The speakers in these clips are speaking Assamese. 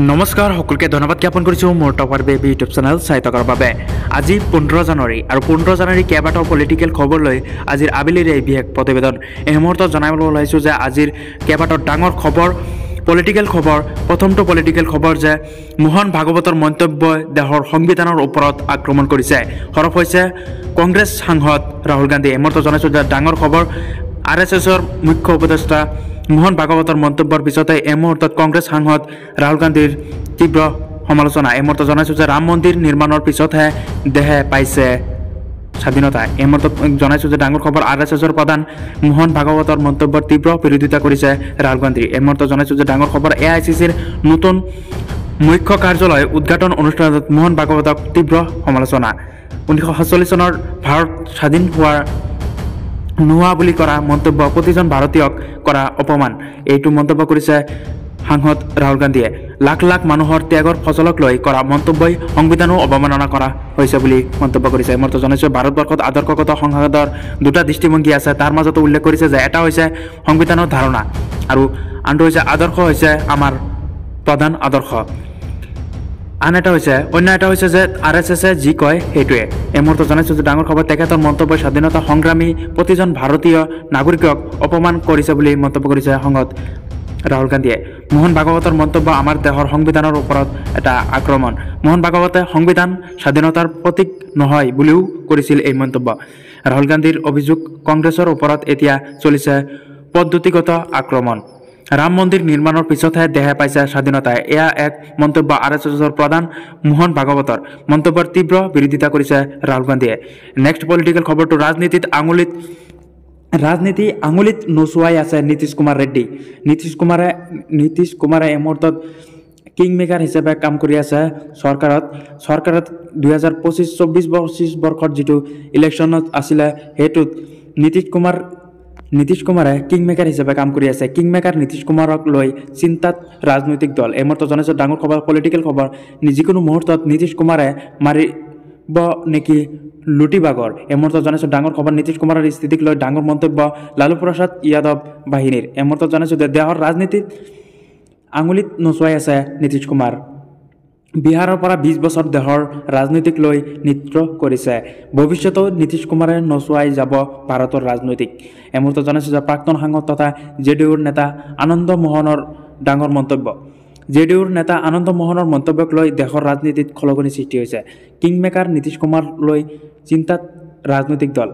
নমস্কাৰ সকলোকে ধন্যবাদ জ্ঞাপন কৰিছোঁ মোৰ টপাৰ বেবী ইউটিউব চেনেল চাই থকাৰ বাবে। আজি 15 জানুৱাৰী আৰু 15 জানুৱাৰী কেইবাটাও পলিটিকেল খবৰ লৈ আজিৰ আবেলিৰ এই বিশেষ প্ৰতিবেদন। এই মুহূৰ্তত জনাবলৈ ওলাইছোঁ যে আজিৰ কেইবাটাও ডাঙৰ খবৰ পলিটিকেল খবৰ। প্ৰথমটো পলিটিকেল খবৰ যে মোহন ভাগৱতৰ মন্তব্যই দেশৰ সংবিধানৰ ওপৰত আক্ৰমণ কৰিছে। সৰব হৈছে কংগ্ৰেছ সাংসদ ৰাহুল গান্ধী। এই মুহূৰ্তত জনাইছোঁ যে ডাঙৰ খবৰ RSSৰ মুখ্য উপদেষ্টা মোহন ভাগৱতৰ মন্তব্যৰ পিছতে এই মুহূৰ্তত কংগ্ৰেছ সাংসদ ৰাহুল গান্ধীৰ তীব্ৰ সমালোচনা। এই মুহূৰ্তত জনাইছোঁ যে ৰাম মন্দিৰ নিৰ্মাণৰ পিছতহে দেশে পাইছে স্বাধীনতা। এই মুহূৰ্তত জনাইছোঁ যে ডাঙৰ খবৰ RSSৰ প্ৰধান মোহন ভাগৱতৰ মন্তব্যৰ তীব্ৰ বিৰোধিতা কৰিছে ৰাহুল গান্ধী। এই মুহূৰ্তত জনাইছোঁ যে ডাঙৰ খবৰ AICCৰ নতুন মুখ্য কাৰ্যালয় উদ্ঘাটন অনুষ্ঠানত মোহন ভাগৱতক তীব্ৰ সমালোচনা। 1947 চনৰ ভাৰত স্বাধীন নোহোৱা বুলি কৰা মন্তব্য প্ৰতিজন ভাৰতীয়ক কৰা অপমান, এইটো মন্তব্য কৰিছে সাংসদ ৰাহুল গান্ধীয়ে। লাখ লাখ মানুহৰ ত্যাগৰ ফচলক লৈ কৰা মন্তব্যই সংবিধানো অৱমাননা কৰা হৈছে বুলি মন্তব্য কৰিছে। মই জনাইছোঁ ভাৰতবৰ্ষত আদৰ্শগত সংসদৰ দুটা দৃষ্টিভংগী আছে, তাৰ মাজতো উল্লেখ কৰিছে যে এটা হৈছে সংবিধানৰ ধাৰণা আৰু আনটো হৈছে আদৰ্শ হৈছে আমাৰ প্ৰধান আদৰ্শ। অন্য এটা হৈছে যে RSSে যি কয় সেইটোৱে। এই মুহূৰ্তত জনাইছোঁ যে ডাঙৰ খবৰ তেখেতৰ মন্তব্য স্বাধীনতা সংগ্ৰামী প্ৰতিজন ভাৰতীয় নাগৰিকক অপমান কৰিছে বুলি মন্তব্য কৰিছে সাংসদ ৰাহুল গান্ধীয়ে। মোহন ভাগৱতৰ মন্তব্য আমাৰ দেশৰ সংবিধানৰ ওপৰত এটা আক্ৰমণ। মোহন ভাগৱতে সংবিধান স্বাধীনতাৰ প্ৰতীক নহয় বুলিও কৰিছিল এই মন্তব্য। ৰাহুল গান্ধীৰ অভিযোগ কংগ্ৰেছৰ ওপৰত এতিয়া চলিছে পদ্ধতিগত আক্ৰমণ। ৰাম মন্দিৰ নিৰ্মাণৰ পিছতহে দেশে পাইছে স্বাধীনতা, এয়া এক মন্তব্য RSSৰ প্ৰধান মোহন ভাগৱতৰ মন্তব্যৰ তীব্ৰ বিৰোধিতা কৰিছে ৰাহুল গান্ধীয়ে। নেক্সট পলিটিকেল খবৰটো ৰাজনীতি আঙুলিত নোচোৱাই আছে নীতিশ কুমাৰ ৰেড্ডী। নীতিশ কুমাৰে এই মুহূৰ্তত কিং মেকাৰ হিচাপে কাম কৰি আছে চৰকাৰত 2025-26 বৰ্ষৰ যিটো ইলেকশ্যনত আছিলে সেইটোত নীতিশ কুমাৰে কিং মেকাৰ হিচাপে কাম কৰি আছে। কিং মেকাৰ নীতিশ কুমাৰক লৈ চিন্তাত ৰাজনৈতিক দল। এই মুহূৰ্তত জনাইছোঁ ডাঙৰ খবৰ পলিটিকেল খবৰ যিকোনো মুহূৰ্তত নীতিশ কুমাৰে মাৰিব নেকি লুটিবাগৰ। এই মুহূৰ্তত জনাইছোঁ ডাঙৰ খবৰ নীতিশ কুমাৰৰ স্থিতিক লৈ ডাঙৰ মন্তব্য লালু প্ৰসাদ যাদৱ বাহিনীৰ। এই মুহূৰ্তত জনাইছোঁ যে দেশৰ ৰাজনীতিত আঙুলিত নোচোৱাই আছে নীতিশ কুমাৰ। বিহাৰৰ পৰা 20 বছৰ দেশৰ ৰাজনীতিক লৈ নৃত্য কৰিছে, ভৱিষ্যতেও নীতিশ কুমাৰে নচুৱাই যাব ভাৰতৰ ৰাজনৈতিক। এই মুহূৰ্তত জনাইছোঁ যে প্ৰাক্তন সাংসদ তথা JDUৰ নেতা আনন্দ মোহনৰ ডাঙৰ মন্তব্য। JDUৰ নেতা আনন্দ মোহনৰ মন্তব্যক লৈ দেশৰ ৰাজনীতিত খলকনি সৃষ্টি হৈছে। কিং মেকাৰ নীতিশ কুমাৰ লৈ চিন্তাত ৰাজনৈতিক দল।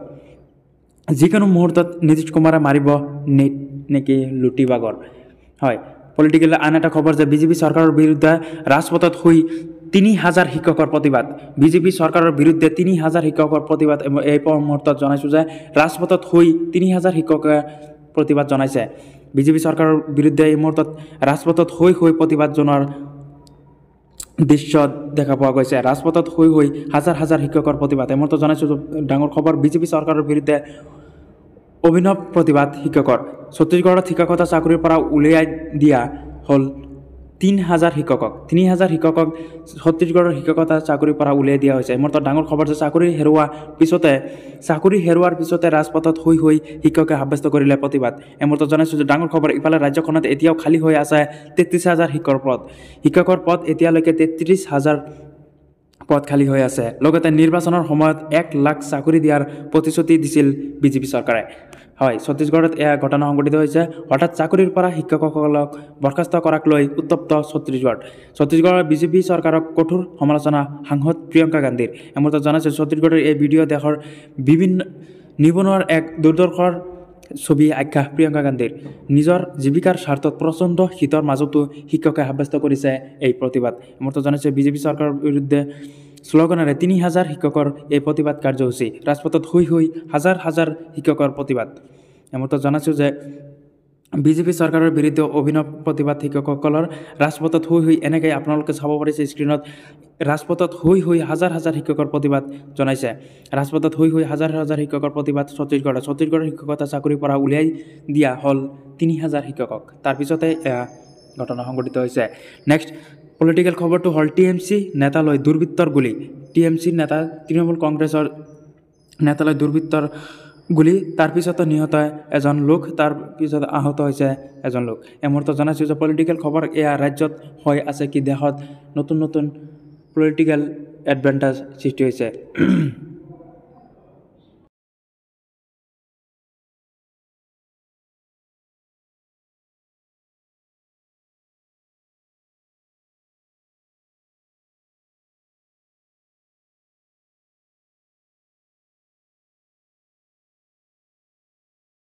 যিকোনো মুহূৰ্তত নীতিশ কুমাৰে মাৰিব নেকি লুটিবাগৰ। হয়, পলিটিকেল আন এটা খবৰ যে বিজেপি চৰকাৰৰ বিৰুদ্ধে ৰাজপথত শুই 3000 শিক্ষকৰ প্ৰতিবাদ। বিজেপি চৰকাৰৰ বিৰুদ্ধে 3000 শিক্ষকৰ প্ৰতিবাদ। এই মুহূৰ্তত জনাইছোঁ যে ৰাজপথত শুই 3000 শিক্ষকে প্ৰতিবাদ জনাইছে। বিজেপি চৰকাৰৰ বিৰুদ্ধে এই মুহূৰ্তত ৰাজপথত শুই প্ৰতিবাদ জনোৱাৰ দৃশ্য দেখা পোৱা গৈছে। ৰাজপথত শুই হাজাৰ হাজাৰ শিক্ষকৰ প্ৰতিবাদ। এই মুহূৰ্তত জনাইছোঁ ডাঙৰ খবৰ বিজেপি চৰকাৰৰ বিৰুদ্ধে অভিনৱ প্ৰতিবাদ শিক্ষকৰ। ছত্তীশগড়ত শিক্ষকতা চাকৰিৰ পৰা উলিয়াই দিয়া হ'ল 3000 শিক্ষকক। 3000 শিক্ষকক ছত্তীশগড়ৰ শিক্ষকতা চাকৰিৰ পৰা উলিয়াই দিয়া হৈছে। এই মুহূৰ্তত ডাঙৰ খবৰ যে চাকৰি হেৰুৱাৰ পিছতে ৰাজপথত শুই শিক্ষকে সাব্যস্ত কৰিলে প্ৰতিবাদ। এই মুহূৰ্তত জনাইছোঁ যে ডাঙৰ খবৰ ইফালে ৰাজ্যখনত এতিয়াও খালী হৈ আছে 33,000 শিক্ষকৰ পদ এতিয়ালৈকে 33,000 পদ খালী হৈ আছে। লগতে নিৰ্বাচনৰ সময়ত 1 লাখ চাকৰি দিয়াৰ প্ৰতিশ্ৰুতি দিছিল বিজেপি চৰকাৰে। হয়, ছত্তীশগড়ত এয়া ঘটনা সংঘটিত হৈছে। হঠাৎ চাকৰিৰ পৰা শিক্ষকসকলক বৰ্খাস্ত কৰাক লৈ উত্তপ্ত ছত্তীশগড়ৰ বিজেপি চৰকাৰক কঠোৰ সমালোচনা সাংসদ প্ৰিয়ংকা গান্ধীৰ। এই মুহূৰ্তত জনাইছে ছত্তীশগড়ৰ এই ভিডিঅ' দেশৰ বিভিন্ন নিবনুৱাৰ এক দুৰ্দশাৰ ছবি আখ্যা প্ৰিয়ংকা গান্ধীৰ। নিজৰ জীৱিকাৰ স্বাৰ্থত প্ৰচণ্ড শীতৰ মাজতো শিক্ষকে সাব্যস্ত কৰিছে এই প্ৰতিবাদ। এই মুহূৰ্তত জনাইছে বিজেপি চৰকাৰৰ বিৰুদ্ধে শ্লোগানেৰে 30,000 শিক্ষকৰ এই প্ৰতিবাদ কাৰ্যসূচী। ৰাজপথত শুই হাজাৰ হাজাৰ শিক্ষকৰ প্ৰতিবাদ। এই মুহূৰ্তত জনাইছোঁ যে বিজেপি চৰকাৰৰ বিৰুদ্ধে অভিনৱ প্ৰতিবাদ শিক্ষকসকলৰ। ৰাজপথত শুই এনেকৈ আপোনালোকে চাব পাৰিছে স্ক্ৰীণত। ৰাজপথত শুই হাজাৰ হাজাৰ শিক্ষকৰ প্ৰতিবাদ জনাইছে। ৰাজপথত শুই হাজাৰ হাজাৰ শিক্ষকৰ প্ৰতিবাদ ছত্তীশগড়ৰ শিক্ষকতা চাকৰিৰ পৰা উলিয়াই দিয়া হ'ল 30,000 শিক্ষকক। তাৰপিছতে ঘটনা সংঘটিত হৈছে। নেক্সট পলিটিকেল খবৰটো হ'ল TMC নেতালৈ দুৰ্বৃত্তৰ গুলী। TMCৰ নেতা তৃণমূল কংগ্ৰেছৰ নেতালৈ দুৰ্বৃত্তৰ গুলি তাৰ পিছতো নিহত এজন লোক, তাৰ পিছত আহত হৈছে এজন লোক। এই মুহূৰ্তত জনাইছোঁ যে পলিটিকেল খবৰ এয়া ৰাজ্যত হৈ আছে কি দেশত নতুন নতুন পলিটিকেল এডভান্টেজ সৃষ্টি হৈছে।